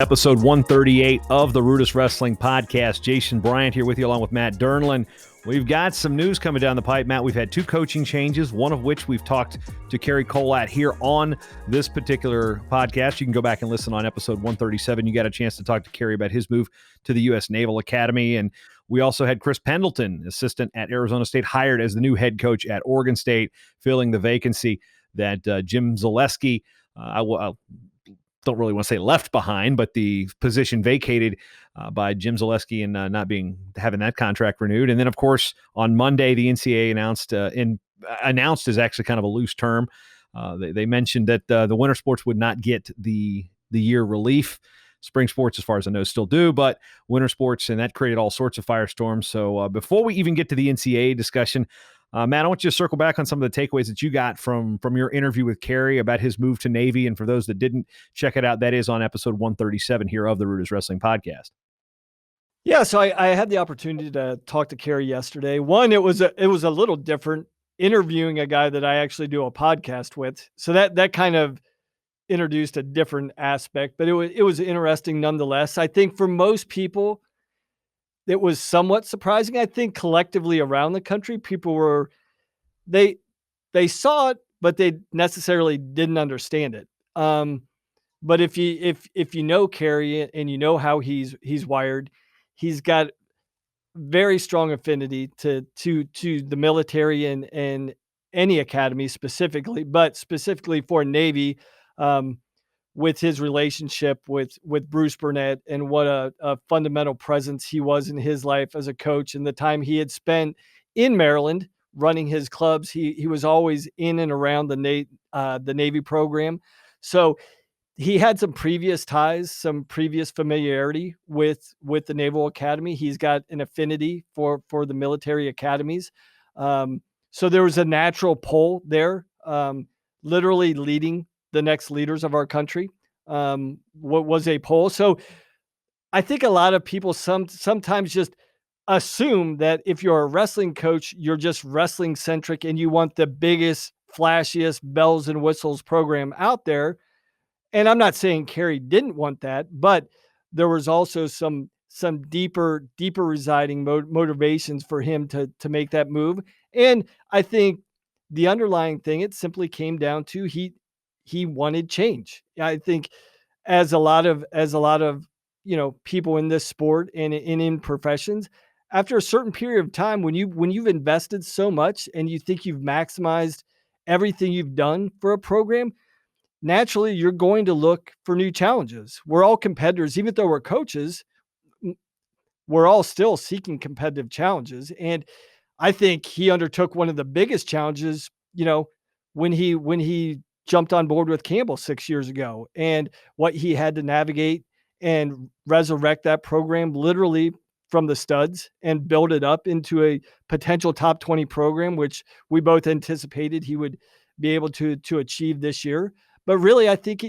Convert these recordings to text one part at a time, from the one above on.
Episode 138 of the RUDIS Wrestling Podcast. Jason Bryant here with you along with Matt Dernlan. We've got some news coming down the pipe, Matt. We've had two coaching changes, one of which we've talked to Cary Kolat here on this particular podcast. You can go back and listen on episode 137. You got a chance to talk to Cary about his move to the U.S. Naval Academy. And we also had Chris Pendleton, assistant at Arizona State, hired as the new head coach at Oregon State, filling the vacancy that Jim Zaleski, don't really want to say left behind, but the position vacated by Jim Zaleski and having that contract renewed. And then, of course, on Monday, the NCAA announced is actually kind of a loose term. They mentioned that the winter sports would not get the year relief. Spring sports, as far as I know, still do, but winter sports, and that created all sorts of firestorms. So before we even get to the NCAA discussion, Matt, I want you to circle back on some of the takeaways that you got from your interview with Cary about his move to Navy. And for those that didn't check it out, that is on episode 137 here of the RUDIS Wrestling Podcast. Yeah, so I had the opportunity to talk to Cary yesterday. One, it was a little different interviewing a guy that I actually do a podcast with. So that kind of introduced a different aspect, but it was interesting nonetheless. I think for most people, it was somewhat surprising. I think collectively around the country, people they saw it, but they necessarily didn't understand it. But if you know Cary and you know how he's wired, he's got very strong affinity to the military and any academy specifically, but specifically for Navy. With his relationship with Bruce Burnett and what a fundamental presence he was in his life as a coach, and the time he had spent in Maryland running his clubs. He was always in and around the Navy program. So he had some previous ties, some previous familiarity with the Naval Academy. He's got an affinity for the military academies. So there was a natural pull there, literally leading the next leaders of our country. What was a poll. So I think a lot of people sometimes just assume that if you're a wrestling coach, you're just wrestling centric and you want the biggest, flashiest bells and whistles program out there. And I'm not saying Cary didn't want that, but there was also some deeper residing motivations for him to make that move. And I think the underlying thing, it simply came down to he wanted change. I think as a lot of people in this sport and in professions, after a certain period of time, when you've invested so much and you think you've maximized everything you've done for a program, naturally you're going to look for new challenges. We're all competitors, even though we're coaches, we're all still seeking competitive challenges. And I think he undertook one of the biggest challenges, when he jumped on board with Campbell 6 years ago, and what he had to navigate and resurrect that program literally from the studs and build it up into a potential top 20 program, which we both anticipated he would be able to achieve this year. But really, I think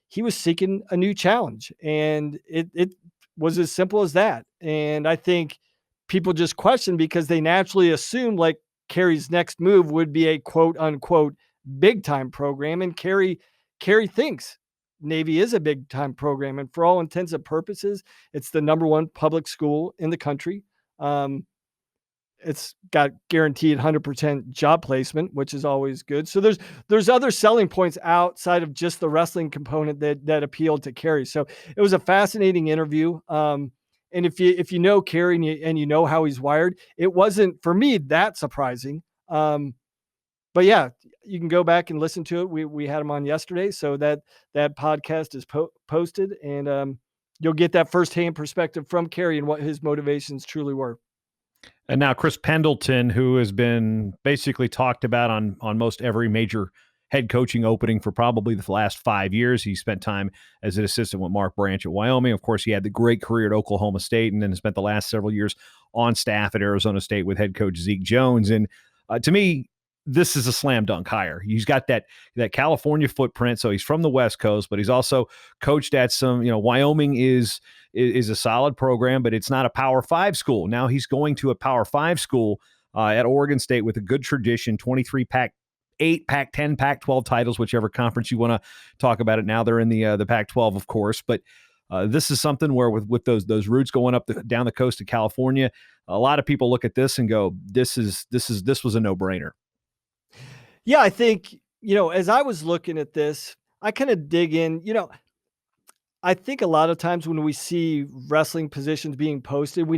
he was seeking a new challenge, and it was as simple as that. And I think people just question because they naturally assume like Cary's next move would be a quote unquote big time program. And Cary thinks Navy is a big time program. And for all intents and purposes, it's the number one public school in the country. It's got guaranteed 100% job placement, which is always good. So there's other selling points outside of just the wrestling component that appealed to Cary. So it was a fascinating interview. And if you know Cary and you know how he's wired, it wasn't for me that surprising. But yeah, you can go back and listen to it. We had him on yesterday, so that podcast is posted, and you'll get that firsthand perspective from Cary and what his motivations truly were. And now Chris Pendleton, who has been basically talked about on most every major head coaching opening for probably the last 5 years. He spent time as an assistant with Mark Branch at Wyoming. Of course, he had the great career at Oklahoma State, and then spent the last several years on staff at Arizona State with head coach Zeke Jones. And to me, this is a slam dunk hire. He's got that California footprint, so he's from the West Coast, but he's also coached at some, Wyoming is a solid program, but it's not a Power 5 school. Now he's going to a Power 5 school at Oregon State with a good tradition, 23 Pac-8, Pac-10, Pac-12 titles, whichever conference you want to talk about it. Now they're in the Pac-12, of course, but This is something where with those routes going up down the coast of California, a lot of people look at this and go, this was a no-brainer. Yeah, I think, as I was looking at this, I kind of dig in, I think a lot of times when we see wrestling positions being posted, we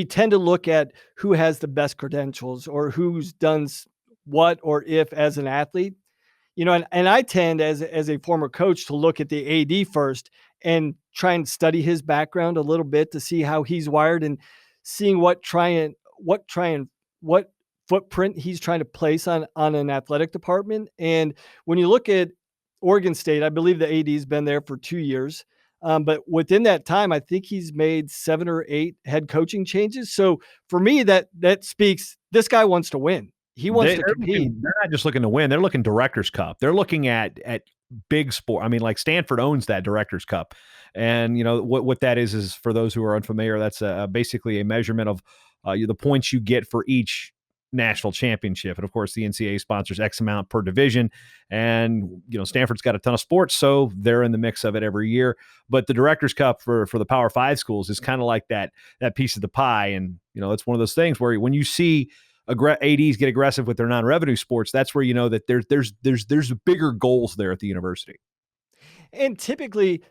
tend to look at who has the best credentials or who's done what or if as an athlete. And I tend as a former coach to look at the AD first and try and study his background a little bit to see how he's wired and seeing what footprint he's trying to place on an athletic department. And when you look at Oregon State, I believe the AD's been there for 2 years. But within that time, I think he's made 7 or 8 head coaching changes. So for me, that speaks, this guy wants to win. He wants to compete. They're not just looking to win. They're looking Director's Cup. They're looking at big sport. I mean, like Stanford owns that Director's Cup. And, what that is for those who are unfamiliar, that's basically a measurement of the points you get for each national championship. And of course, the NCAA sponsors X amount per division. And, Stanford's got a ton of sports, so they're in the mix of it every year. But the Director's Cup for the Power 5 schools is kind of like that piece of the pie. And, it's one of those things where when you see ADs get aggressive with their non-revenue sports, that's where you know that there's bigger goals there at the university. And typically,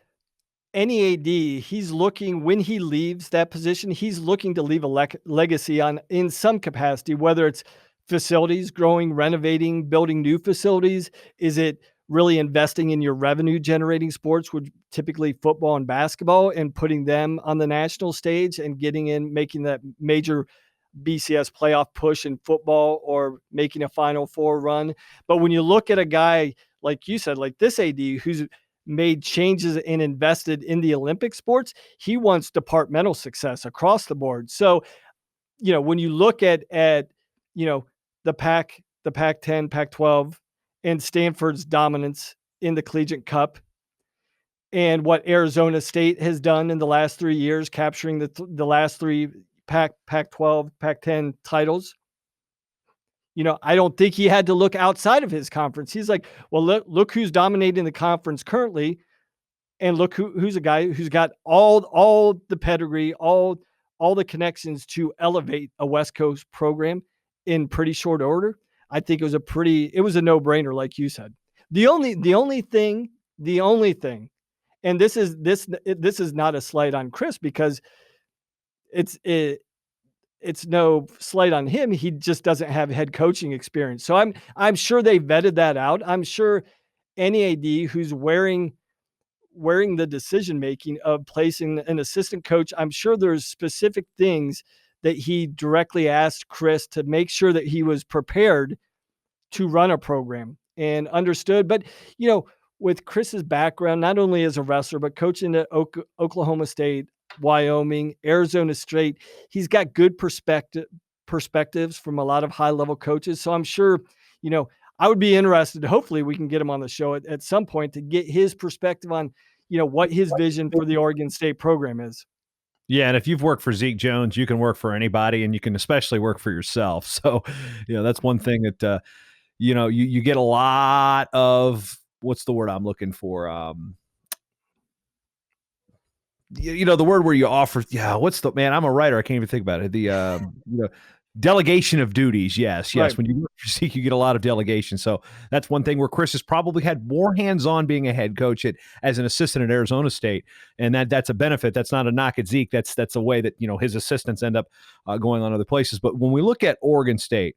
any AD, he's looking, when he leaves that position, he's looking to leave a legacy in some capacity, whether it's facilities, growing, renovating, building new facilities. Is it really investing in your revenue generating sports, which typically football and basketball, and putting them on the national stage and making that major BCS playoff push in football or making a Final Four run? But when you look at a guy, like you said, like this AD who's made changes and invested in the Olympic sports, he wants departmental success across the board. So, when you look at the Pac-10, Pac-12, and Stanford's dominance in the Collegiate Cup, and what Arizona State has done in the last 3 years, capturing the last 3 Pac-12, Pac-10 titles, I don't think he had to look outside of his conference. He's like, well, look who's dominating the conference currently, and look who's a guy who's got all the pedigree, all the connections to elevate a West Coast program in pretty short order. I think it was a no-brainer, like you said. The only thing, and this is not a slight on Chris, because it's no slight on him. He just doesn't have head coaching experience. So I'm sure they vetted that out. I'm sure any AD who's wearing the decision-making of placing an assistant coach, I'm sure there's specific things that he directly asked Chris to make sure that he was prepared to run a program and understood. But, with Chris's background, not only as a wrestler, but coaching at Oklahoma State, Wyoming, Arizona State, he's got good perspectives from a lot of high-level coaches. So I'm sure, I would be interested. Hopefully we can get him on the show at some point to get his perspective on, what his vision for the Oregon State program is. Yeah, and if you've worked for Zeke Jones, you can work for anybody, and you can especially work for yourself. So, that's one thing that, you get a lot of, what's the word I'm looking for? The word where you offer, I'm a writer. I can't even think about it. The, delegation of duties. Yes. Right. When you work for Zeke, you get a lot of delegation. So that's one thing where Chris has probably had more hands-on being a head coach as an assistant at Arizona State. And that's a benefit. That's not a knock at Zeke. That's a way that, his assistants end up going on other places. But when we look at Oregon State,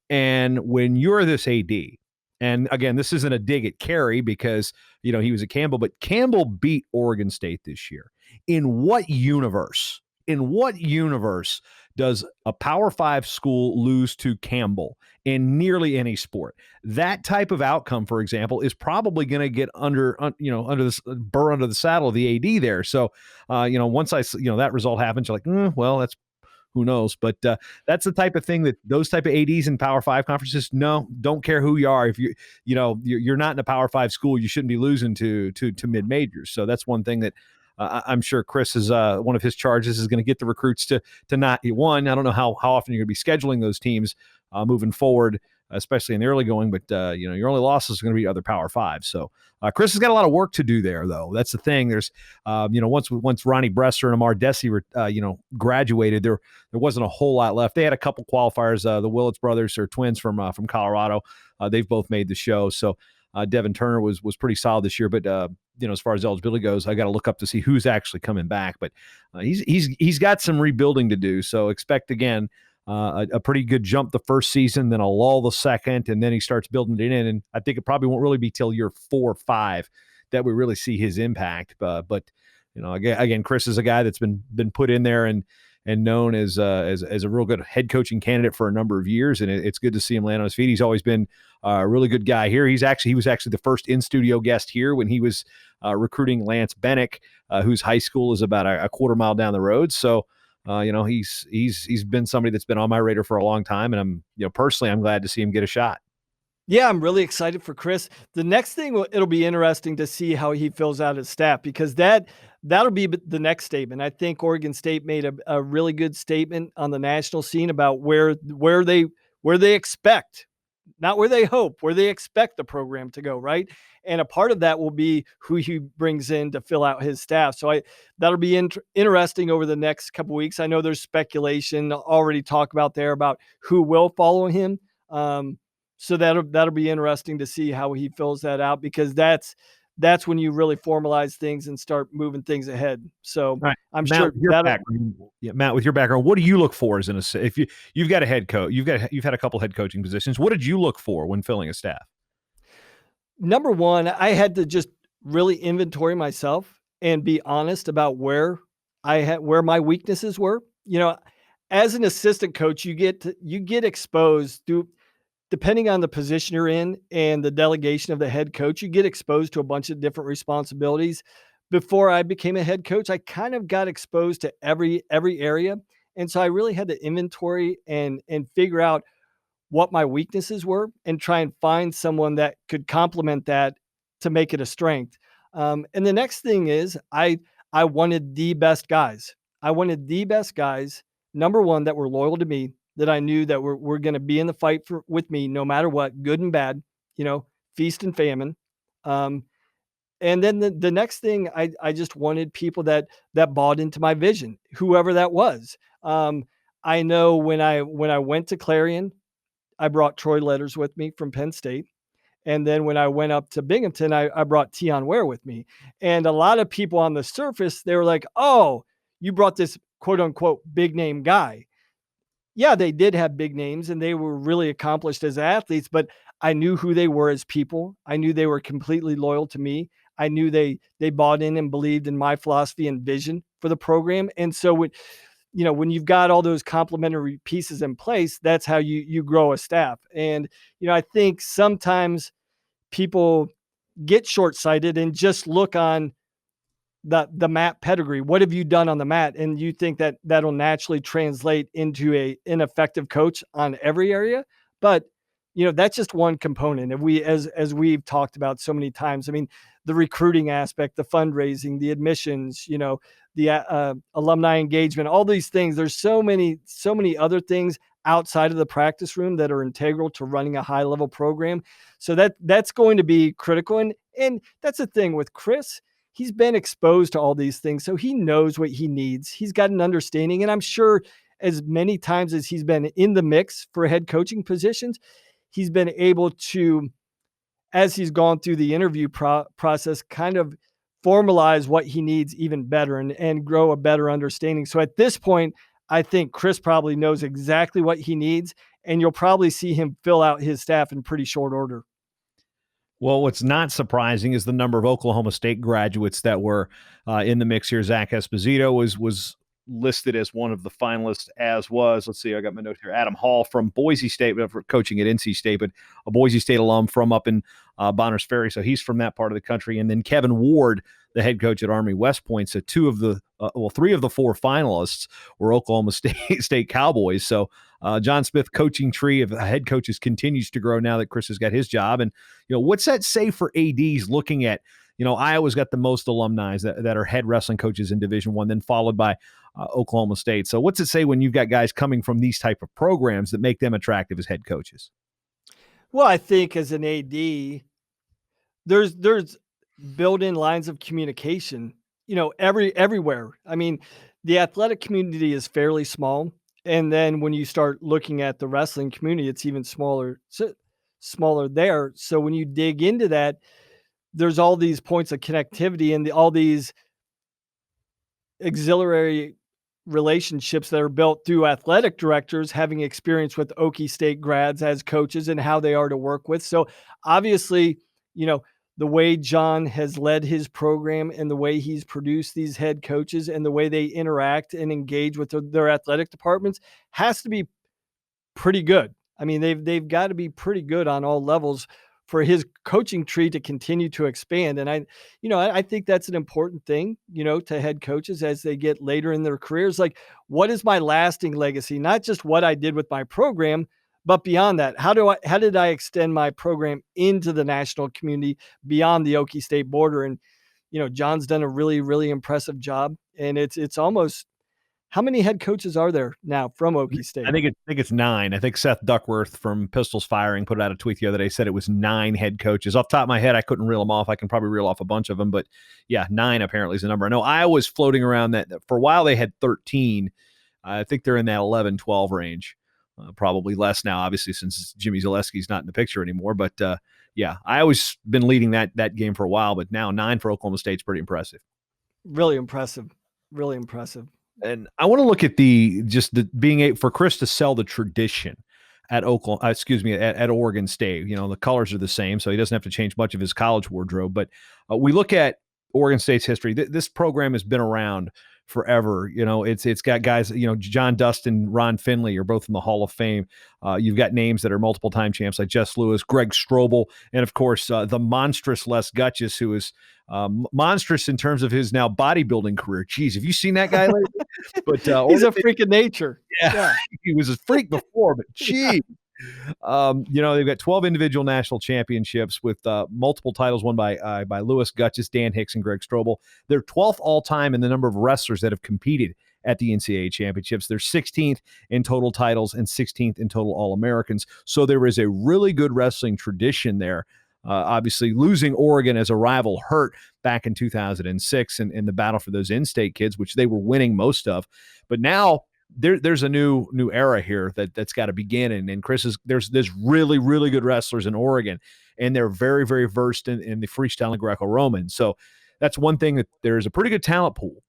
and when you're this AD, and again, this isn't a dig at Cary because, he was at Campbell, but Campbell beat Oregon State this year. In what universe does a Power 5 school lose to Campbell in nearly any sport? That type of outcome, for example, is probably going to get under this burr under the saddle of the AD there. So, once that result happens, you're like, well, that's, who knows? But that's the type of thing that those type of ADs in Power 5 conferences, don't care who you are. If you're not in a Power 5 school, you shouldn't be losing to mid majors. So that's one thing that I'm sure Chris is one of his charges is going to get the recruits to not one. I don't know how often you're going to be scheduling those teams moving forward. especially in the early going. But your only losses are going to be other Power Fives. So Chris has got a lot of work to do there, though. That's the thing. There's once Ronnie Bresser and Amar Desi graduated, there wasn't a whole lot left. They had a couple qualifiers. The Willits brothers are twins from Colorado. They've both made the show. So Devin Turner was pretty solid this year. But as far as eligibility goes, I got to look up to see who's actually coming back. But he's got some rebuilding to do. So expect again a pretty good jump the first season, then a lull the second, and then he starts building it in. And I think it probably won't really be till year 4 or 5 that we really see his impact. But again, Chris is a guy that's been put in there and known as a real good head coaching candidate for a number of years, and it's good to see him land on his feet. He's always been a really good guy here. He was actually the first in-studio guest here when he was recruiting Lance Bennick, whose high school is about a quarter mile down the road. So he's been somebody that's been on my radar for a long time, and I'm glad to see him get a shot. Yeah, I'm really excited for Chris. The next thing, it'll be interesting to see how he fills out his staff, because that'll be the next statement. I think Oregon State made a really good statement on the national scene about where they expect, not where they hope, where they expect the program to go, right? And a part of that will be who he brings in to fill out his staff. So that'll be interesting over the next couple of weeks. I know there's speculation already talk about there about who will follow him. So that'll be interesting to see how he fills that out, because that's when you really formalize things and start moving things ahead. So right. I'm Matt, sure Matt, with your background, what do you look for as if you've got a head coach, you've had a couple head coaching positions. What did you look for when filling a staff? Number one, I had to just really inventory myself and be honest about where my weaknesses were. As an assistant coach, you get exposed through, depending on the position you're in and the delegation of the head coach, you get exposed to a bunch of different responsibilities. Before I became a head coach, I kind of got exposed to every area. And so I really had to inventory and figure out what my weaknesses were and try and find someone that could complement that to make it a strength. And the next thing is I wanted the best guys. I wanted the best guys, number one, that were loyal to me, that I knew that were going to be in the fight with me no matter what, good and bad, feast and famine. And then the next thing, I just wanted people that bought into my vision, whoever that was. I know when I went to Clarion, I brought Troy Letters with me from Penn State. And then when I went up to Binghamton, I brought Tion Ware with me. And a lot of people on the surface, they were like, oh, you brought this quote unquote big name guy. Yeah, they did have big names and they were really accomplished as athletes, but I knew who they were as people. I knew they were completely loyal to me. I knew they bought in and believed in my philosophy and vision for the program. And so when you've got all those complementary pieces in place, that's how you grow a staff. And, I think sometimes people get short-sighted and just look on the mat pedigree. What have you done on the mat? And you think that that'll naturally translate into an effective coach on every area. But, that's just one component. And as we've talked about so many times, I mean, the recruiting aspect, the fundraising, the admissions, the alumni engagement, all these things. There's so many other things outside of the practice room that are integral to running a high level program. So that's going to be critical. And that's the thing with Chris. He's been exposed to all these things, so he knows what he needs. He's got an understanding, and I'm sure as many times as he's been in the mix for head coaching positions, he's been able to, as he's gone through the interview process, kind of formalize what he needs even better and grow a better understanding. So at this point, I think Chris probably knows exactly what he needs, and you'll probably see him fill out his staff in pretty short order. Well, what's not surprising is the number of Oklahoma State graduates that were in the mix here. Zach Esposito was listed as one of the finalists, as was, let's see, I got my notes here, Adam Hall from Boise State, for coaching at NC State, but a Boise State alum from up in Bonners Ferry, so he's from that part of the country. And then Kevin Ward, the head coach at Army West Point, so three of the four finalists were Oklahoma State Cowboys. So John Smith coaching tree of head coaches continues to grow now that Chris has got his job. And, what's that say for ADs looking at, Iowa's got the most alumni that are head wrestling coaches in Division I, then followed by Oklahoma State. So what's it say when you've got guys coming from these type of programs that make them attractive as head coaches? Well, I think as an AD, there's built-in lines of communication, everywhere. I mean, the athletic community is fairly small, and then when you start looking at the wrestling community, it's even smaller there. So when you dig into that, there's all these points of connectivity and all these auxiliary relationships that are built through athletic directors having experience with Okie State grads as coaches and how they are to work with. So obviously, the way John has led his program and the way he's produced these head coaches and the way they interact and engage with their athletic departments has to be pretty good. I mean, they've got to be pretty good on all levels for his coaching tree to continue to expand. And I think that's an important thing, to head coaches as they get later in their careers. Like, what is my lasting legacy? Not just what I did with my program, but beyond that, how did I extend my program into the national community beyond the Okie State border? And, John's done a really, really impressive job. And it's almost, how many head coaches are there now from Okie State? I think it's 9. I think Seth Duckworth from Pistols Firing put out a tweet the other day, said it was 9 head coaches. Off the top of my head, I couldn't reel them off. I can probably reel off a bunch of them, but yeah, 9 apparently is the number. I know Iowa was floating around that for a while. They had 13. I think they're in that 11, 12 range. Probably less now, obviously, since Jimmy Zaleski's not in the picture anymore. But yeah, Iowa's been leading that game for a while, but now 9 for Oklahoma State's pretty impressive. Really impressive. Really impressive. And I want to look at being able for Chris to sell the tradition at at Oregon State. The colors are the same, so he doesn't have to change much of his college wardrobe. But we look at Oregon State's history. This program has been around forever. It's got guys, John Dustin, Ron Finley are both in the Hall of Fame. You've got names that are multiple time champs like Jess Lewis, Greg Strobel, and of course the monstrous Les Gutches, who is monstrous in terms of his now bodybuilding career. Jeez, have you seen that guy lately? But he's a freak of nature. Yeah. He was a freak before, but geez. They've got 12 individual national championships with multiple titles won by Lewis Gutches, Dan Hicks, and Greg Strobel. They're 12th all time in the number of wrestlers that have competed at the NCAA championships. They're 16th in total titles and 16th in total All-Americans. So there is a really good wrestling tradition there. Obviously, losing Oregon as a rival hurt back in 2006 in the battle for those in-state kids, which they were winning most of. But now there's a new era here that's got to begin. And Chris there's really, really good wrestlers in Oregon, and they're very, very versed in the freestyle and Greco-Roman. So that's one thing, that there's a pretty good talent pool.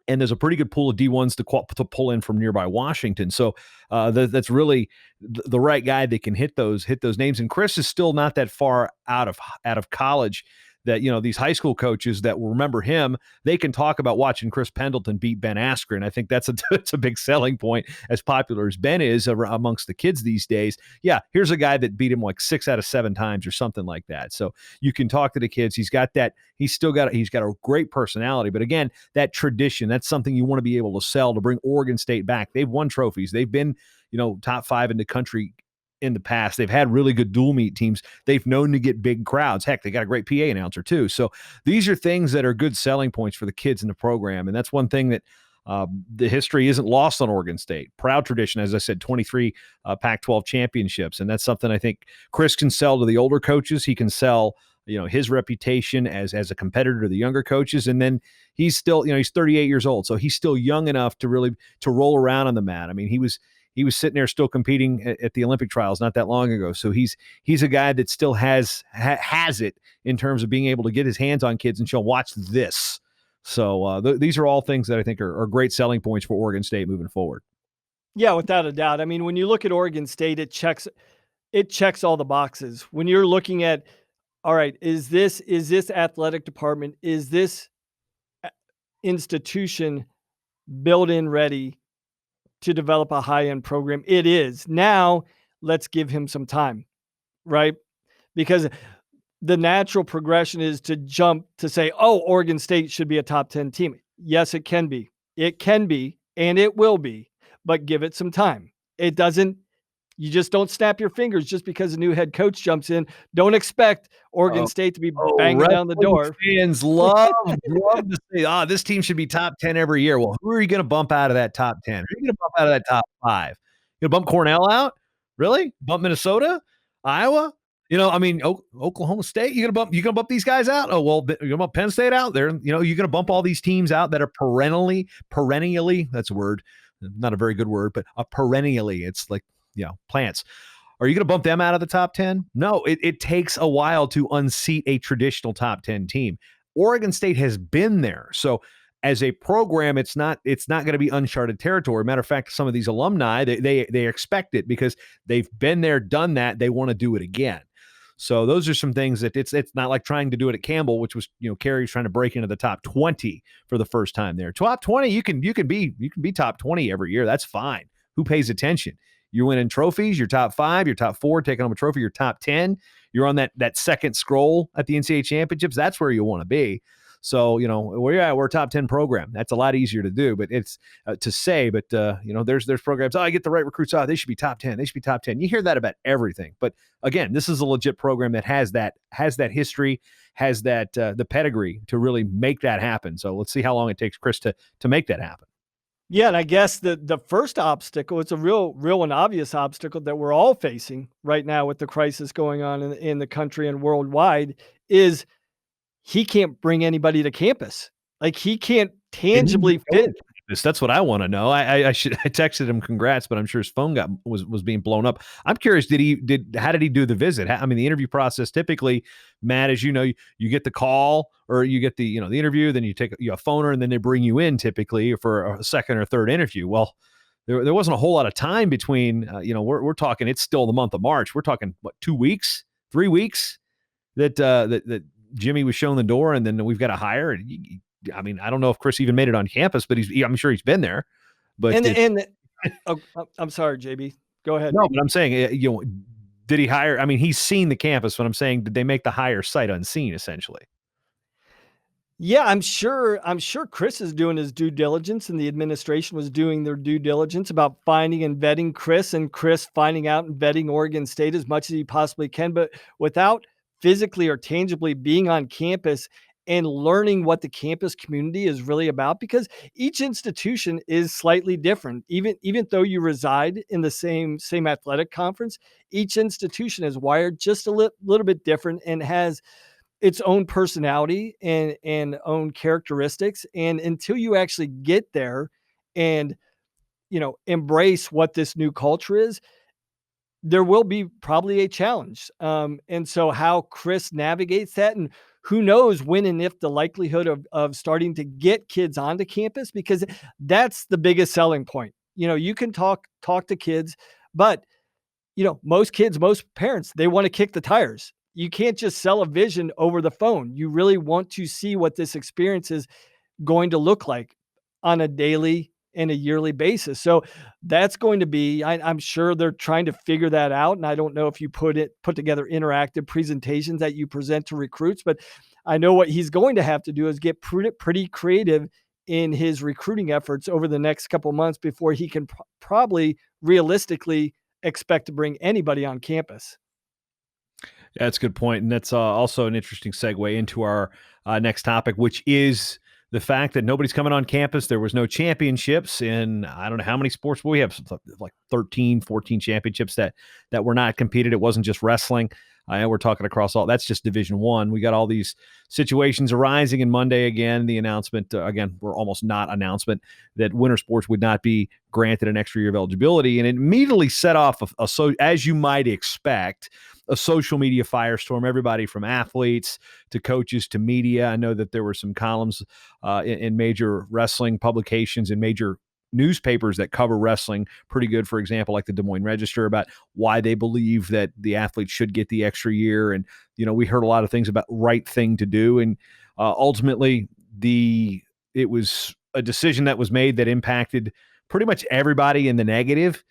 And there's a pretty good pool of D1s to pull in from nearby Washington. So that's really the right guy that can hit those names. And Chris is still not that far out of college, that these high school coaches that will remember him, they can talk about watching Chris Pendleton beat Ben Askren. I think that's a big selling point, as popular as Ben is amongst the kids these days. Yeah, here's a guy that beat him like 6 out of 7 times or something like that. So you can talk to the kids. He's got a great personality. But again, that tradition, that's something you want to be able to sell to bring Oregon State back. They've won trophies. They've been, top 5 in the country in the past. They've had really good dual meet teams. They've known to get big crowds. Heck, they got a great PA announcer too. So these are things that are good selling points for the kids in the program. And that's one thing that the history isn't lost on Oregon State. Proud tradition, as I said, 23 Pac-12 championships. And that's something I think Chris can sell to the older coaches. He can sell, his reputation as a competitor to the younger coaches. And then he's still, he's 38 years old. So he's still young enough to roll around on the mat. I mean, he was sitting there still competing at the Olympic trials not that long ago. So he's a guy that still has it in terms of being able to get his hands on kids and show, watch this. So these are all things that I think are great selling points for Oregon State moving forward. Yeah, without a doubt. I mean, when you look at Oregon State, it checks all the boxes. When you're looking at, all right, is this athletic department, is this institution built in ready to develop a high-end program? It is. Now let's give him some time, right? Because the natural progression is to jump to say, oh, Oregon State should be a top 10 team. Yes, it can be. It can be, and it will be, but give it some time. You just don't snap your fingers just because a new head coach jumps in. Don't expect Oregon State to be banging down the door. Fans love to say, this team should be top 10 every year. Well, who are you going to bump out of that top 10? Who are you going to bump out of that top 5? You going to bump Cornell out? Really? Bump Minnesota? Iowa? I mean, Oklahoma State, you gonna bump these guys out? Oh, well, you're gonna bump Penn State out there. You're gonna bump all these teams out that are perennially, that's a word, not a very good word, but perennially, it's like, plants. Are you going to bump them out of the top 10? No, it takes a while to unseat a traditional top 10 team. Oregon State has been there. So as a program, it's not going to be uncharted territory. Matter of fact, some of these alumni, they expect it because they've been there, done that. They want to do it again. So those are some things that it's not like trying to do it at Campbell, which was, Cary's trying to break into the top 20 for the first time there. Top 20, you can be top 20 every year. That's fine. Who pays attention? You're winning trophies, you're top 5, you're top 4, taking home a trophy, you're top 10. You're on that second scroll at the NCAA championships. That's where you want to be. So, we're a top 10 program. That's a lot easier to do, but it's to say, but there's programs, I get the right recruits out. They should be top 10. They should be top 10. You hear that about everything. But again, this is a legit program that has that history, has that the pedigree to really make that happen. So let's see how long it takes Chris to make that happen. Yeah, and I guess the first obstacle, it's a real and obvious obstacle that we're all facing right now with the crisis going on in the country and worldwide, is he can't bring anybody to campus. Like, he can't tangibly fit. That's what I want to know. I texted him congrats, but I'm sure his phone was being blown up. I'm curious, how did he do the visit? I mean, the interview process typically, Matt, as you know, you get the call or you get the the interview, then you take a phoner, and then they bring you in typically for a second or third interview. Well, there wasn't a whole lot of time between. We're talking. It's still the month of March. We're talking 2 weeks, 3 weeks that Jimmy was shown the door, and then we've got to hire. I mean, I don't know if Chris even made it on campus, but I'm sure he's been there. But I'm sorry, JB. Go ahead. No, but I'm saying, did he hire? I mean, he's seen the campus, but I'm saying, did they make the hire sight unseen, essentially? Yeah, I'm sure Chris is doing his due diligence, and the administration was doing their due diligence about finding and vetting Chris, and Chris finding out and vetting Oregon State as much as he possibly can, but without physically or tangibly being on campus and learning what the campus community is really about, because each institution is slightly different. Even though you reside in the same athletic conference, each institution is wired just a little bit different and has its own personality and own characteristics. And until you actually get there and, embrace what this new culture is, there will be probably a challenge. And so how Chris navigates that, and who knows when and if the likelihood of starting to get kids onto campus, because that's the biggest selling point. You can talk to kids, but most kids, most parents, they want to kick the tires. You can't just sell a vision over the phone. You really want to see what this experience is going to look like on a daily and a yearly basis. So that's going to be, I'm sure they're trying to figure that out. And I don't know if you put together interactive presentations that you present to recruits, but I know what he's going to have to do is get pretty creative in his recruiting efforts over the next couple of months before he can probably realistically expect to bring anybody on campus. Yeah, that's a good point. And that's also an interesting segue into our next topic, which is the fact that nobody's coming on campus. There was no championships in, I don't know how many sports, but we have like 13, 14 championships that were not competed. It wasn't just wrestling. We're talking across all, that's just Division I. We got all these situations arising, and Monday again, the announcement, again, we're almost not announcement, that winter sports would not be granted an extra year of eligibility. And it immediately set off, as you might expect, a social media firestorm, everybody from athletes to coaches to media. I know that there were some columns in major wrestling publications and major newspapers that cover wrestling pretty good, for example, like the Des Moines Register, about why they believe that the athletes should get the extra year. And, we heard a lot of things about right thing to do. And ultimately, it was a decision that was made that impacted pretty much everybody in the negative.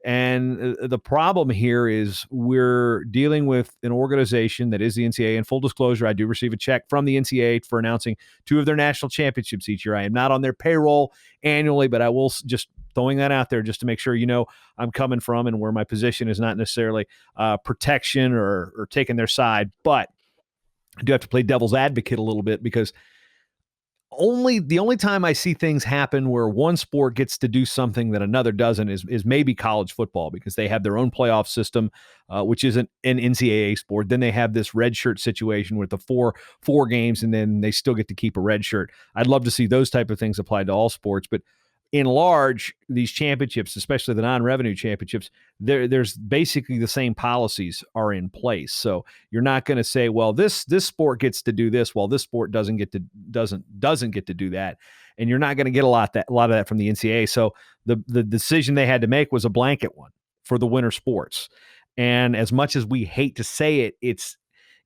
And the problem here is we're dealing with an organization that is the NCAA. And full disclosure, I do receive a check from the NCAA for announcing 2 of their national championships each year. I am not on their payroll annually, but I will just throwing that out there just to make sure I'm coming from and where my position is not necessarily protection or taking their side. But I do have to play devil's advocate a little bit, because the only time I see things happen where one sport gets to do something that another doesn't is maybe college football, because they have their own playoff system, which isn't an NCAA sport. Then they have this red shirt situation with the four games, and then they still get to keep a red shirt. I'd love to see those type of things applied to all sports, but in large, these championships, especially the non-revenue championships, there's basically the same policies are in place. So you're not going to say, well, this sport gets to do this, while this sport doesn't get to do that, and you're not going to get a lot of that from the NCAA. So the decision they had to make was a blanket one for the winter sports. And as much as we hate to say it, it's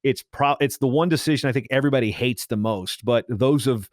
the one decision I think everybody hates the most. But those of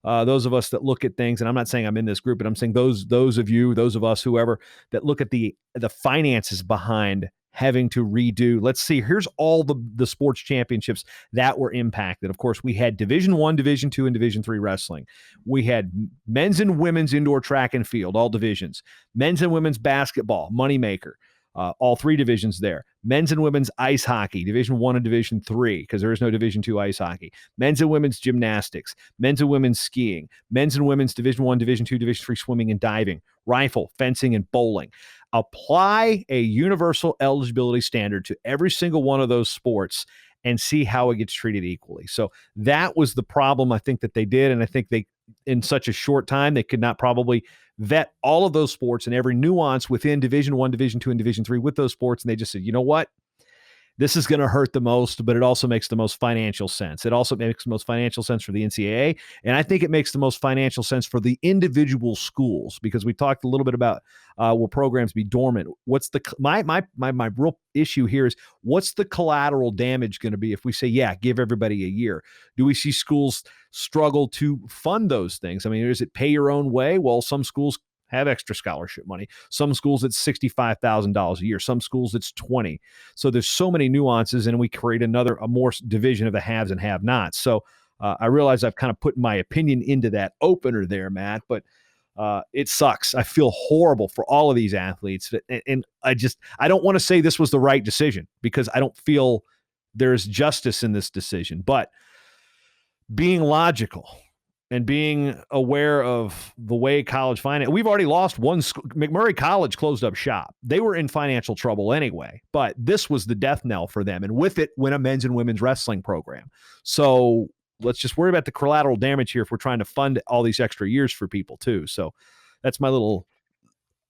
us that look at things, and I'm not saying I'm in this group, but I'm saying those of us, whoever, that look at the finances behind having to redo. Let's see, here's all the sports championships that were impacted. Of course, we had Division I, Division II, and Division III wrestling. We had men's and women's indoor track and field, all divisions. Men's and women's basketball, moneymaker. All three divisions there. Men's and women's ice hockey, Division I and Division III, because there is no Division II ice hockey. Men's and women's gymnastics, men's and women's skiing, men's and women's Division I, Division II, Division III swimming and diving, rifle, fencing, and bowling. Apply a universal eligibility standard to every single one of those sports and see how it gets treated equally. So that was the problem I think that they did, and I think they, in such a short time, they could not probably vet all of those sports and every nuance within Division I, Division II, and Division III with those sports. And they just said, you know what? This is going to hurt the most, but it also makes the most financial sense. It also makes the most financial sense for the NCAA. And I think it makes the most financial sense for the individual schools, because we talked a little bit about will programs be dormant? What's the, my real issue here is, what's the collateral damage going to be if we say, yeah, give everybody a year? Do we see schools struggle to fund those things? I mean, is it pay your own way? Well, some schools have extra scholarship money. Some schools it's $65,000 a year. Some schools it's 20. So there's so many nuances, and we create a more division of the haves and have-nots. So I realize I've kind of put my opinion into that opener there, Matt, but it sucks. I feel horrible for all of these athletes, and I don't want to say this was the right decision, because I don't feel there's justice in this decision. But being logical and being aware of the way college finance, we've already lost one school. McMurray College closed up shop. They were in financial trouble anyway, but this was the death knell for them. And with it went a men's and women's wrestling program. So let's just worry about the collateral damage here if we're trying to fund all these extra years for people too. So that's my little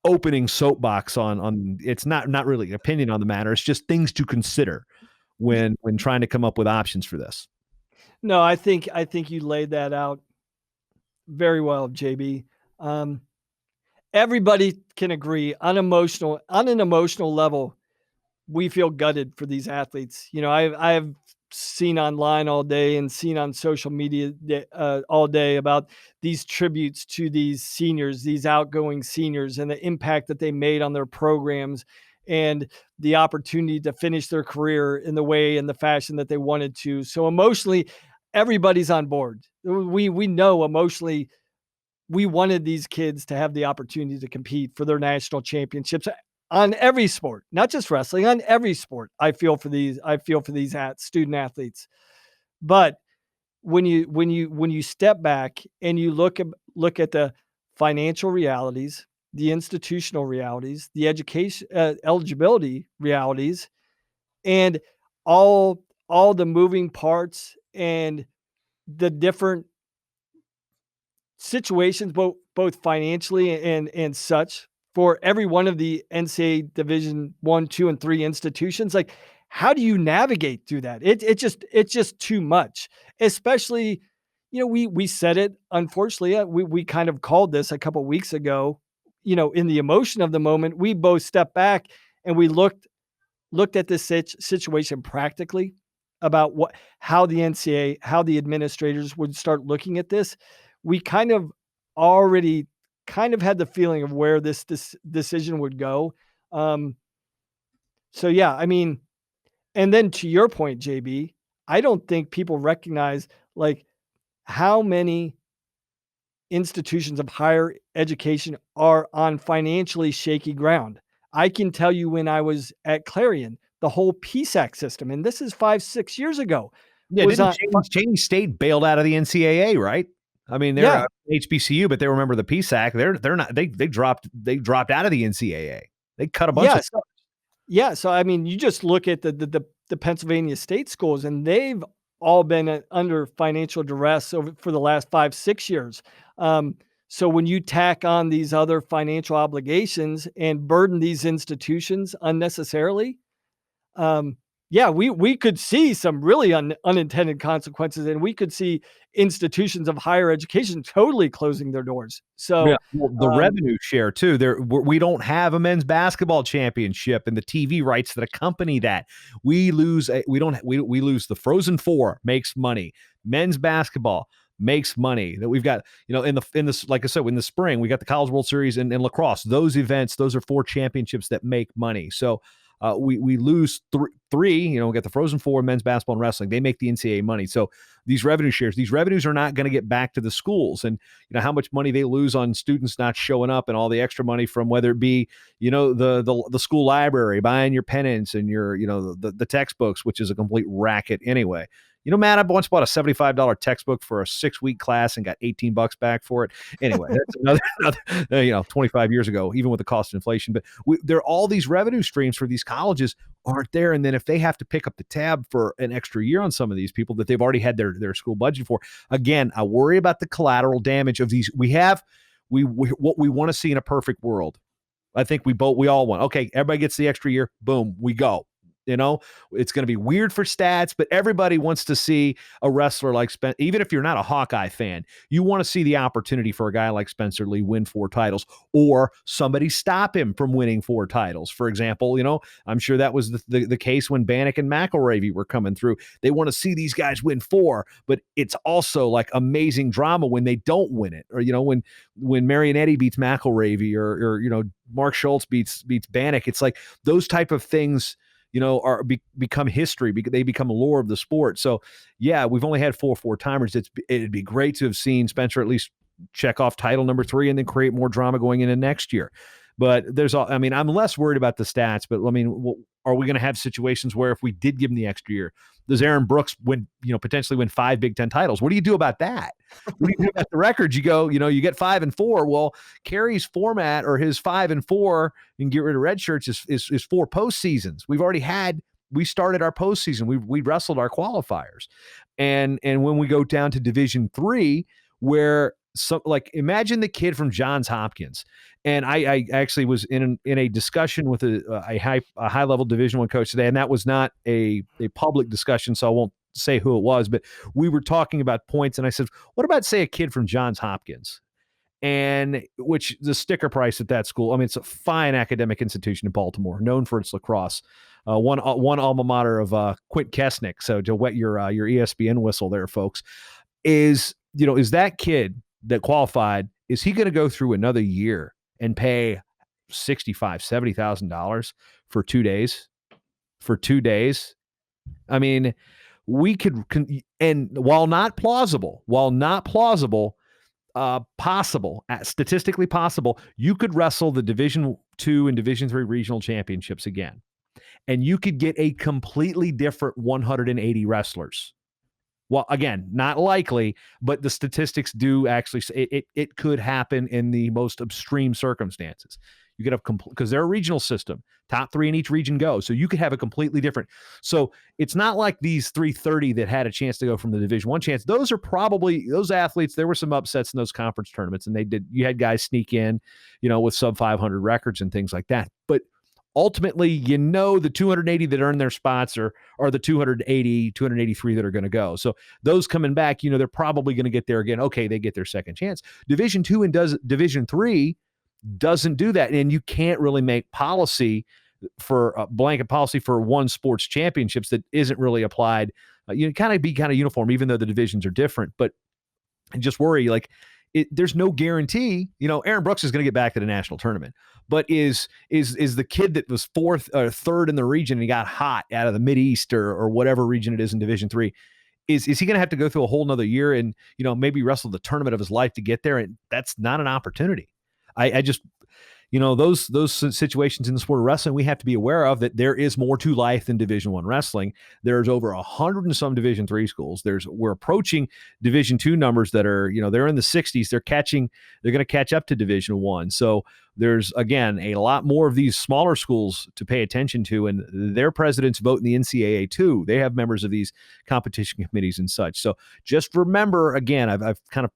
opening soapbox on it's not really an opinion on the matter. It's just things to consider when trying to come up with options for this. No, I think you laid that out very well, JB. Everybody can agree on an emotional level, we feel gutted for these athletes. You know, I've seen online all day and seen on social media all day about these tributes to these seniors, these outgoing seniors, and the impact that they made on their programs and the opportunity to finish their career in the way and the fashion that they wanted to. So emotionally, everybody's on board. We know emotionally we wanted these kids to have the opportunity to compete for their national championships on every sport, not just wrestling, on every sport. I feel for these student athletes. But when you step back and you look at the financial realities, the institutional realities, the education eligibility realities, and all the moving parts and the different situations, both financially and such, for every one of the NCAA Division I, II, and III institutions, like, how do you navigate through that? It's just too much. Especially, you know, we said it, unfortunately, we kind of called this a couple of weeks ago. You know, in the emotion of the moment, we both stepped back and we looked at this situation practically about how the NCAA, how the administrators would start looking at this. We kind of already had the feeling of where this decision would go. So yeah, I mean, and then to your point, JB, I don't think people recognize like how many institutions of higher education are on financially shaky ground. I can tell you, when I was at Clarion, the whole PSAC system, and this is 5-6 years ago. Yeah, Cheney State bailed out of the NCAA, right? I mean, they're HBCU, but they remember the PSAC. They're not. They dropped out of the NCAA. They cut a bunch of. So I mean, you just look at the Pennsylvania state schools, and they've all been under financial duress for the last 5-6 years. So when you tack on these other financial obligations and burden these institutions unnecessarily, we could see some really unintended consequences, and we could see institutions of higher education totally closing their doors. So the revenue share too. We don't have a men's basketball championship and the TV rights that accompany that. We lose. We lose the Frozen Four makes money. Men's basketball makes money. That we've got, in the like I said, in the spring we got the College World Series and lacrosse. Those events, those are 4 championships that make money. So. We lose three. We got the Frozen Four, men's basketball and wrestling. They make the NCAA money. So these revenue shares, these revenues are not going to get back to the schools. And how much money they lose on students not showing up, and all the extra money from whether it be the school library, buying your pennants and your the textbooks, which is a complete racket anyway. Matt, I once bought a $75 textbook for a 6-week class and got $18 back for it. Anyway, that's another 25 years ago, even with the cost of inflation. But there are all these revenue streams for these colleges aren't there. And then if they have to pick up the tab for an extra year on some of these people that they've already had their school budget for, again, I worry about the collateral damage of these. What we want to see in a perfect world. I think we all want. Okay, everybody gets the extra year. Boom, we go. It's going to be weird for stats, but everybody wants to see a wrestler like Spencer. Even if you're not a Hawkeye fan, you want to see the opportunity for a guy like Spencer Lee win 4 titles, or somebody stop him from winning 4 titles. For example, I'm sure that was the case when Bannock and McElravy were coming through. They want to see these guys win 4, but it's also like amazing drama when they don't win it, or when Marionetti beats McElravy, or Mark Schultz beats Bannock. It's like those type of things. Become history because they become a lore of the sport. So yeah, we've only had 4 4-timers. It'd be great to have seen Spencer at least check off title number 3 and then create more drama going into next year. But I'm less worried about the stats, but are we going to have situations where if we did give him the extra year, does Aaron Brooks potentially win 5 Big Ten titles? What do you do about that? What do you do about the records? You go, you get 5 and 4. Well, Cary's format, or his 5 and 4 and get rid of red shirts, is 4 postseasons. We started our postseason. We wrestled our qualifiers. And when we go down to Division III, where imagine the kid from Johns Hopkins. And I actually was in a discussion with a high level Division I coach today, and that was not a public discussion, so I won't say who it was, but we were talking about points, and I said, what about, say, a kid from Johns Hopkins? And which the sticker price at that school, it's a fine academic institution in Baltimore, known for its lacrosse. One alma mater of Quint Kesnick. So to wet your ESPN whistle there, folks, is that kid that qualified, is he going to go through another year and pay $65,000-$70,000 for 2 days? For 2 days? We could, and while not plausible, possible, statistically possible, you could wrestle the Division II and Division III regional championships again, and you could get a completely different 180 wrestlers. Well, again, not likely, but the statistics do actually say it could happen in the most extreme circumstances. You could have because they're a regional system, top 3 in each region go. So you could have a completely different. So it's not like these 330 that had a chance to go from the Division I chance. Those are probably those athletes. There were some upsets in those conference tournaments, and you had guys sneak in, with sub 500 records and things like that. But ultimately, the 280 that earn their spots are the 280, 283 that are going to go. So those coming back, they're probably going to get there again. Okay, they get their second chance. Division II and Division III doesn't do that. And you can't really make policy for a blanket policy for one sports championships that isn't really applied. You kind of be uniform, even though the divisions are different. But I just worry, there's no guarantee. Aaron Brooks is going to get back to the national tournament, but is the kid that was 4th or 3rd in the region and he got hot out of the Mideast or whatever region it is in Division III, is he going to have to go through a whole nother year and maybe wrestle the tournament of his life to get there? And that's not an opportunity. I just those situations in the sport of wrestling, we have to be aware of that there is more to life than Division I wrestling. There's over 100 and some Division III schools. We're approaching Division II numbers that are, they're in the 60s. They're going to catch up to Division I. So there's, again, a lot more of these smaller schools to pay attention to, and their presidents vote in the NCAA too. They have members of these competition committees and such. So just remember, again, I've kind of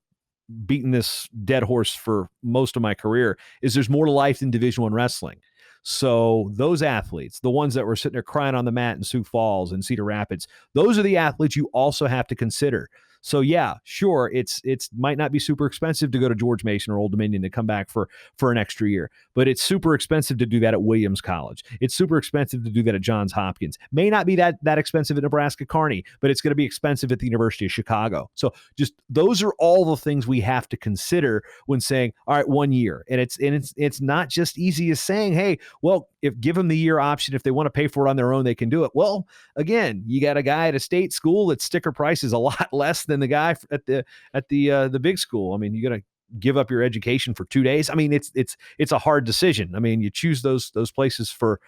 beaten this dead horse for most of my career, is there's more to life than Division I wrestling. So those athletes, the ones that were sitting there crying on the mat in Sioux Falls and Cedar Rapids, those are the athletes you also have to consider. So yeah, sure, it's might not be super expensive to go to George Mason or Old Dominion to come back for an extra year, but it's super expensive to do that at Williams College. It's super expensive to do that at Johns Hopkins. May not be that expensive at Nebraska Kearney, but it's going to be expensive at the University of Chicago. So just those are all the things we have to consider when saying, all right, 1 year. And it's not just easy as saying, hey, well, if give them the year option, if they want to pay for it on their own, they can do it. Well, again, you got a guy at a state school that sticker price is a lot less than the guy at the big school. I mean, you're going to give up your education for 2 days. I mean, it's a hard decision. I mean, you choose those places for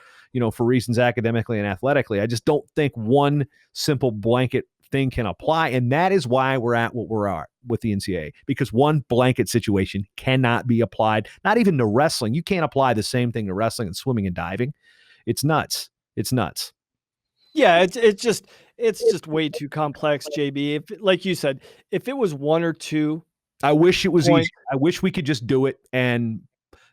reasons academically and athletically. I just don't think one simple blanket thing can apply. And that is why we're at what we're at with the NCAA, because one blanket situation cannot be applied, not even to wrestling. You can't apply the same thing to wrestling and swimming and diving. It's nuts. It's nuts. Yeah, it's just way too complex, JB. If, like you said, if it was one or two, I wish it was easy. I wish we could just do it, and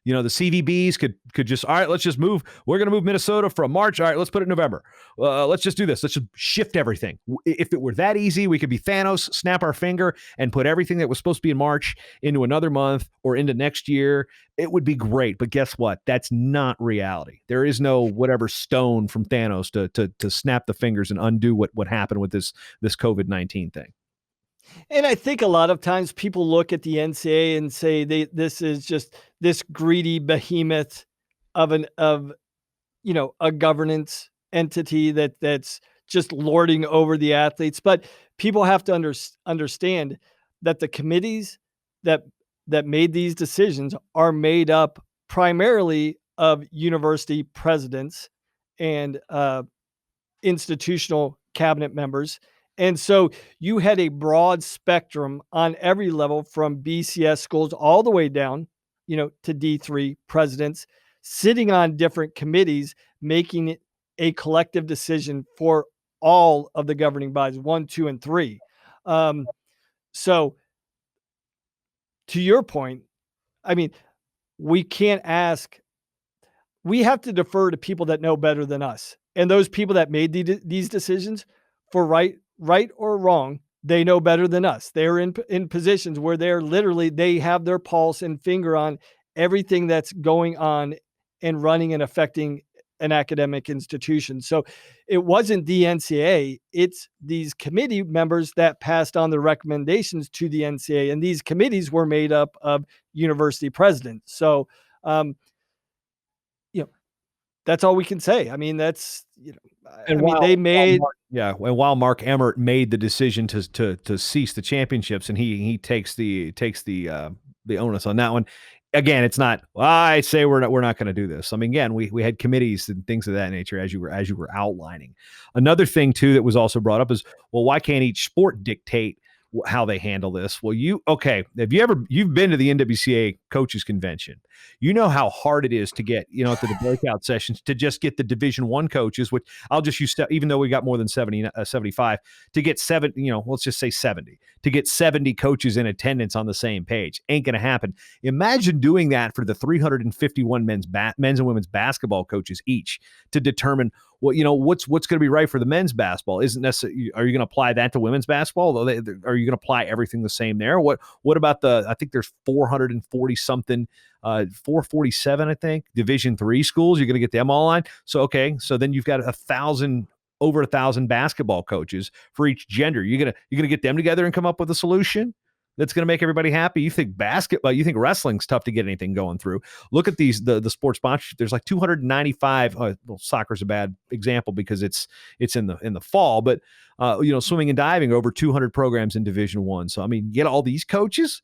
the CVBs could just, all right, let's just move. We're going to move Minnesota from March. All right, let's put it in November. Let's just do this. Let's just shift everything. If it were that easy, we could be Thanos, snap our finger, and put everything that was supposed to be in March into another month or into next year. It would be great. But guess what? That's not reality. There is no whatever stone from Thanos to snap the fingers and undo what happened with this COVID-19 thing. And I think a lot of times people look at the NCAA and say this is just this greedy behemoth of a governance entity that's just lording over the athletes. But people have to understand that the committees that made these decisions are made up primarily of university presidents and institutional cabinet members. And so you had a broad spectrum on every level, from BCS schools all the way down, to D3 presidents, sitting on different committees, making a collective decision for all of the governing bodies, 1, 2, and 3. So to your point, I mean, we have to defer to people that know better than us. And those people that made these decisions, for right or wrong, they know better than us. They're in positions where they have their pulse and finger on everything that's going on and running and affecting an academic institution. So it wasn't the NCAA, it's these committee members that passed on the recommendations to the NCAA. And these committees were made up of university presidents. So, that's all we can say. I mean, that's, and while Mark Emmert made the decision to cease the championships, and he takes the onus on that one. Again, it's not, I say we're not going to do this. I mean, again, we had committees and things of that nature as you were outlining. Another thing too that was also brought up is, well, why can't each sport dictate how they handle this? Well, you've been to the NWCA coaches convention. You know how hard it is to get, at the breakout sessions, to just get the Division I coaches, which I'll just use, even though we got more than 75, to get let's just say 70, to get 70 coaches in attendance on the same page. Ain't going to happen. Imagine doing that for the 351 men's and women's basketball coaches each, to determine what's going to be right for the men's basketball. Isn't necessarily, are you going to apply that to women's basketball? Are you going to apply everything the same there? What about I think there's 440 something, 447, I think, Division III schools. You're going to get them all on. So then you've got over 1,000 basketball coaches for each gender. You're going to get them together and come up with a solution that's going to make everybody happy. You think wrestling's tough to get anything going through. Look at the sports sponsorship. There's like 295. Well, soccer's a bad example because it's in the fall, but swimming and diving, over 200 programs in Division I. So I mean, get all these coaches.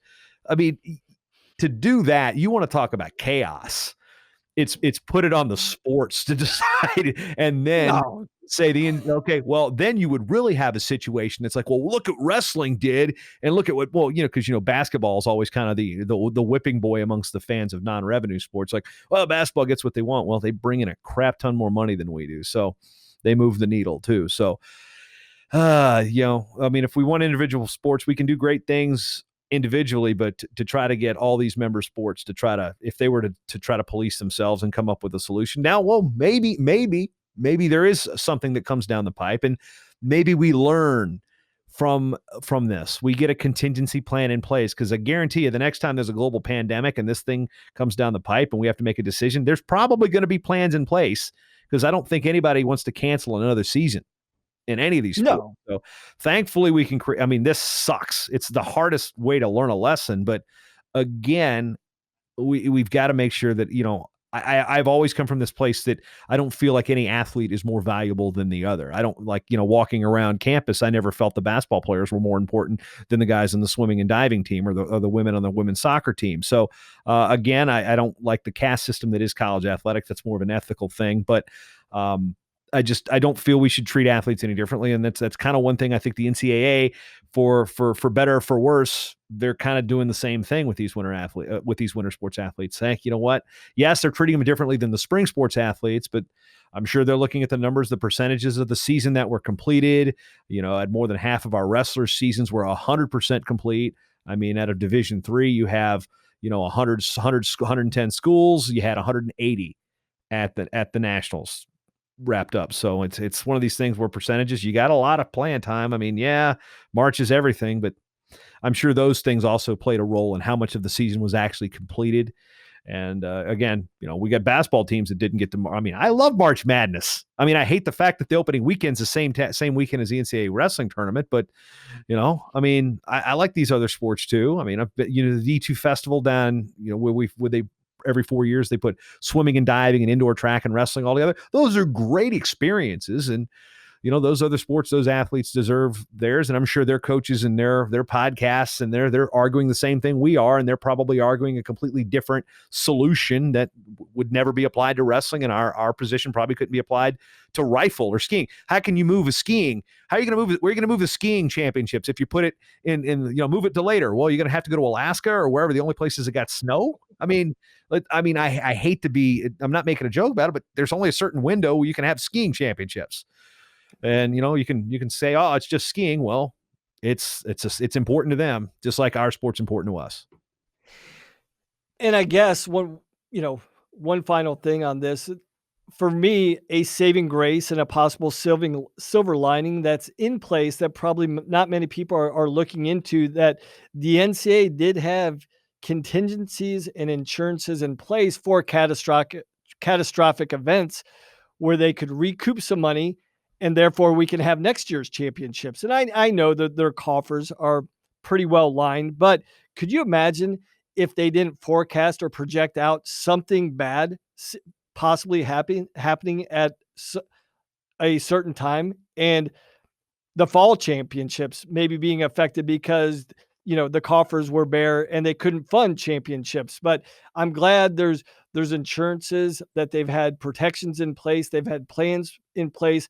I mean, to do that, you want to talk about chaos. it's put it on the sports to decide, and then No. say okay, well, then you would really have a situation that's like, well, look at wrestling did, and look at what, well, because basketball is always kind of the whipping boy amongst the fans of non-revenue sports. Like, well, basketball gets what they want. Well, they bring in a crap ton more money than we do, so they move the needle too. So, I mean, if we want individual sports, we can do great things individually, but to try to get all these member sports to try to, if they were to try to police themselves and come up with a solution now, well, maybe there is something that comes down the pipe, and maybe we learn from this. We get a contingency plan in place, because I guarantee you the next time there's a global pandemic and this thing comes down the pipe and we have to make a decision, there's probably going to be plans in place, because I don't think anybody wants to cancel another season in any of these sports. No. So thankfully we can create, I mean, this sucks. It's the hardest way to learn a lesson, but again, we've got to make sure that, I've always come from this place that I don't feel like any athlete is more valuable than the other. I don't like, walking around campus, I never felt the basketball players were more important than the guys in the swimming and diving team, or the women on the women's soccer team. So again, I don't like the caste system that is college athletics. That's more of an ethical thing, but I don't feel we should treat athletes any differently. And that's kind of one thing I think the NCAA, for better or for worse, they're kind of doing the same thing with these winter sports athletes. Saying, you know what? Yes, they're treating them differently than the spring sports athletes, but I'm sure they're looking at the numbers, the percentages of the season that were completed. At more than half of our wrestlers' seasons were 100% complete. I mean, out of Division III, you have 110 schools. You had 180 at the nationals wrapped up. So it's one of these things where percentages, you got a lot of playing time. I mean, yeah, March is everything, but I'm sure those things also played a role in how much of the season was actually completed. And again, we got basketball teams that didn't get to. I mean, I love March Madness. I mean, I hate the fact that the opening weekend's the same weekend as the NCAA wrestling tournament, but I mean, I like these other sports too. I mean, I've been, the D2 festival down, where they every 4 years they put swimming and diving and indoor track and wrestling all together. Those are great experiences, and those other sports, those athletes deserve theirs. And I'm sure their coaches and their podcasts, and they're arguing the same thing we are, and they're probably arguing a completely different solution that would never be applied to wrestling, and our position probably couldn't be applied to rifle or skiing. How can you move a skiing? How are you going to move it? Where are you going to move the skiing championships if you put it in move it to later? Well, you're going to have to go to Alaska or wherever, the only places that got snow. I mean, I hate to be, I'm not making a joke about it, but there's only a certain window where you can have skiing championships. And you can say, oh, it's just skiing. Well, it's important to them, just like our sport's important to us. And I guess one final thing on this, for me, a saving grace and a possible silver lining that's in place that probably not many people are looking into, that the NCAA did have contingencies and insurances in place for catastrophic events where they could recoup some money, and therefore we can have next year's championships. And I know that their coffers are pretty well lined, but could you imagine if they didn't forecast or project out something bad possibly happening at a certain time, and the fall championships maybe being affected because the coffers were bare and they couldn't fund championships? But I'm glad there's insurances, that they've had protections in place, they've had plans in place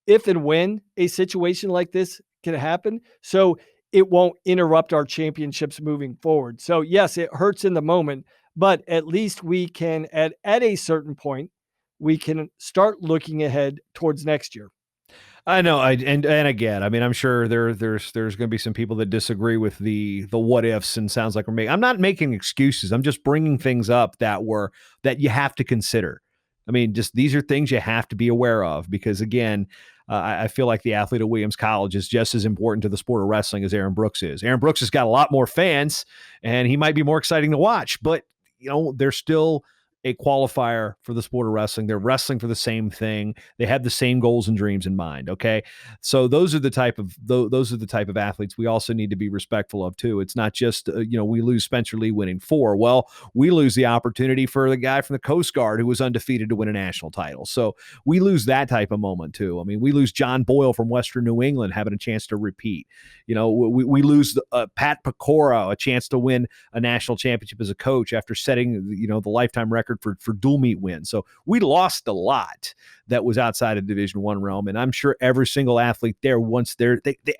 if and when a situation like this can happen, so it won't interrupt our championships moving forward. So yes, it hurts in the moment, but at least we can, at a certain point, we can start looking ahead towards next year. I know. And again, I mean, I'm sure there's going to be some people that disagree with the what ifs, and sounds like I'm not making excuses. I'm just bringing things up that you have to consider. I mean, just these are things you have to be aware of, because again, I feel like the athlete at Williams College is just as important to the sport of wrestling as Aaron Brooks is. Aaron Brooks has got a lot more fans, and he might be more exciting to watch, but they're still a qualifier for the sport of wrestling. They're wrestling for the same thing. They have the same goals and dreams in mind. Okay. So those are the type of athletes we also need to be respectful of too. It's not just, we lose Spencer Lee winning 4. Well, we lose the opportunity for the guy from the Coast Guard who was undefeated to win a national title. So we lose that type of moment too. I mean, we lose John Boyle from Western New England having a chance to repeat. We lose Pat Pecora a chance to win a national championship as a coach after setting, the lifetime record record for dual meet wins. So we lost a lot that was outside of Division I realm, and I'm sure every single athlete there, once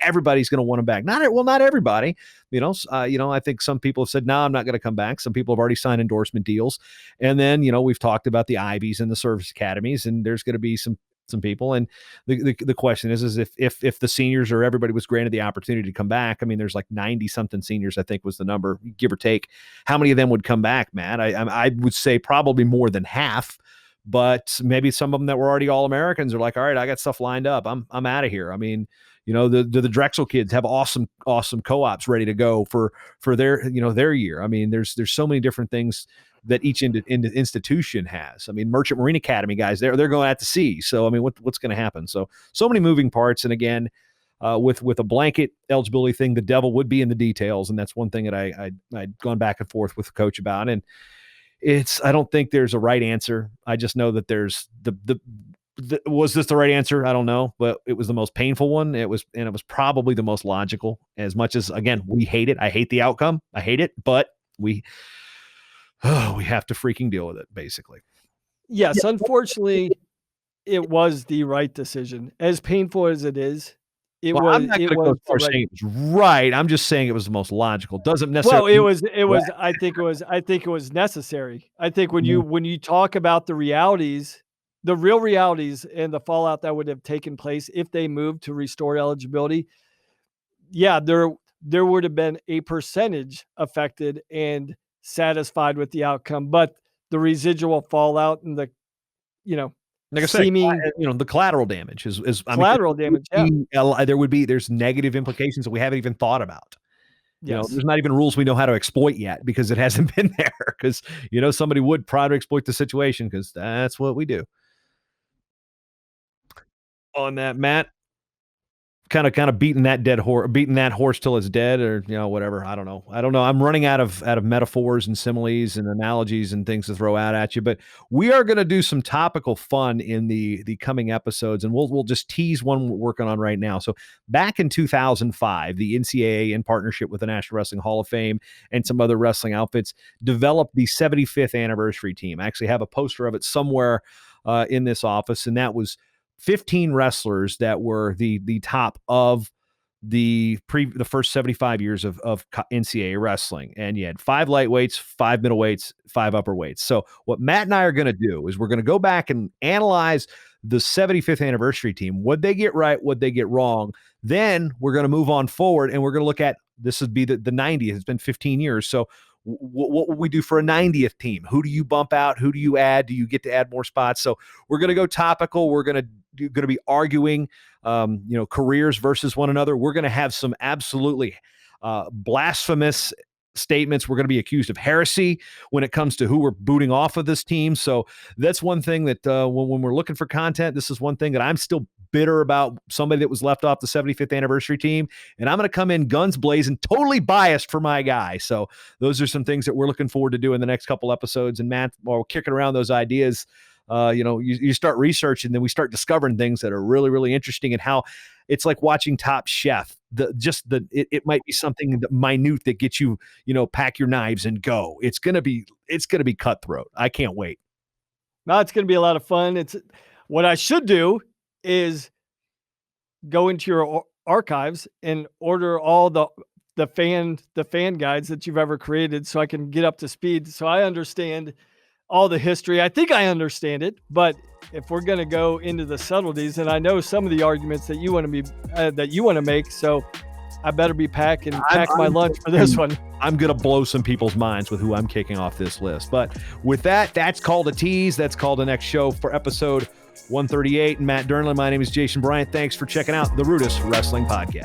everybody's going to want them back. Not everybody. I think some people have said, no, I'm not going to come back. Some people have already signed endorsement deals. And then, we've talked about the Ivies and the service academies, and there's going to be some people. And the question is if the seniors or everybody was granted the opportunity to come back, I mean, there's like 90 something seniors, I think was the number, give or take. How many of them would come back, Matt? I would say probably more than half, but maybe some of them that were already All-Americans are like, all right, I got stuff lined up. I'm out of here. I mean, the Drexel kids have awesome co-ops ready to go for their, their year. I mean, there's so many different things that each institution has. I mean, Merchant Marine Academy guys, they're going out to sea. So, I mean, what's going to happen? So many moving parts. And again, with a blanket eligibility thing, the devil would be in the details. And that's one thing that I'd gone back and forth with the coach about. And I don't think there's a right answer. I just know that there's was this the right answer? I don't know, but it was the most painful one. It was probably the most logical, as much as, again, we hate it. I hate the outcome. I hate it, but we have to freaking deal with it, basically. Yes, unfortunately, it was the right decision. As painful as it is, I'm not going to go far saying it was right. I'm just saying it was the most logical. Doesn't necessarily. Well, it was. I think it was necessary. I think when you talk about the realities, the real realities, and the fallout that would have taken place if they moved to restore eligibility, yeah, there would have been a percentage affected and satisfied with the outcome, but the residual fallout and the, like I said, the collateral damage is collateral damage. Yeah. There's negative implications that we haven't even thought about. Yes. There's not even rules we know how to exploit yet because it hasn't been there. Because somebody would try to exploit the situation because that's what we do. On that, Matt, kind of beating that horse till it's dead, or whatever. I don't know. I'm running out of metaphors and similes and analogies and things to throw out at you, but we are going to do some topical fun in the coming episodes, and we'll just tease one we're working on right now. So back in 2005, the NCAA, in partnership with the National Wrestling Hall of Fame and some other wrestling outfits, developed the 75th anniversary team. I actually have a poster of it somewhere in this office, and that was 15 wrestlers that were the top of the first 75 years of NCAA wrestling. And you had 5 lightweights, 5 middleweights, 5 upperweights. So what Matt and I are going to do is we're going to go back and analyze the 75th anniversary team. What'd they get right? What'd they get wrong? Then we're going to move on forward, and we're going to look at, this would be the 90th. It's been 15 years. So what will we do for a 90th team? Who do you bump out? Who do you add? Do you get to add more spots? So we're going to go topical. We're going to be arguing, careers versus one another. We're going to have some absolutely blasphemous statements. We're going to be accused of heresy when it comes to who we're booting off of this team. So that's one thing that when we're looking for content, this is one thing that I'm still bitter about, somebody that was left off the 75th anniversary team. And I'm going to come in guns blazing, totally biased for my guy. So those are some things that we're looking forward to do in the next couple episodes. And Matt, while we're kicking around those ideas, you start researching, then we start discovering things that are really, really interesting, and how it's like watching Top Chef. It might be something minute that gets you, pack your knives and go. It's going to be cutthroat. I can't wait. No, it's going to be a lot of fun. It's what I should do is go into your archives and order all the fan guides that you've ever created, so I can get up to speed. So I understand all the history. I think I understand it, but if we're going to go into the subtleties, and I know some of the arguments that you want to make, so I better be pack my lunch for this one. I'm going to blow some people's minds with who I'm kicking off this list. But with that's called a tease. That's called the next show for episode 138. And Matt Dernlan, my name is Jason Bryant. Thanks for checking out the RUDIS Wrestling Podcast.